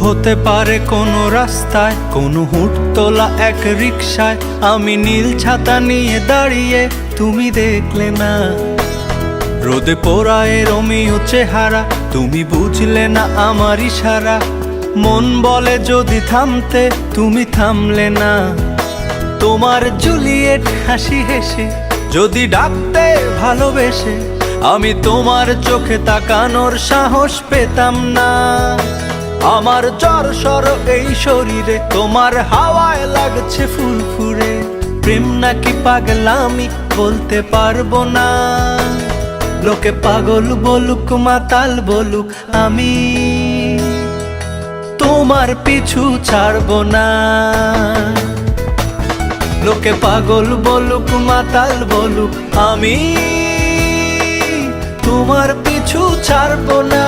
হতে পারে কোনো রাস্তায়, কোনো হুটতোলা এক রিকশায় আমি নীল ছাতা নিয়ে দাঁড়িয়ে, তুমি দেখলে না। রোদে পোড়ায় রোমিও চেহারা, তুমি বুঝলে না আমার ইশারা। মন বলে যদি থামতে, তুমি থামলে না। তোমার জুলিয়েট হাসি হেসে যদি ডাকতে ভালোবেসে, আমি তোমার চোখে তাকানোর সাহস পেতাম না। আমার জ্বর সর এই শরীরে, তোমার হাওয়ায় লাগছে ফুরফুরে। প্রেম নাকি পাগলামি বলতে পারবো না। লোকে পাগল বলুক মাতাল বলুক, আমি তোমার পিছু ছাড়বো না। লোকে পাগল বলুক মাতাল বলুক, আমি তোমার পিছু ছাড়বো না।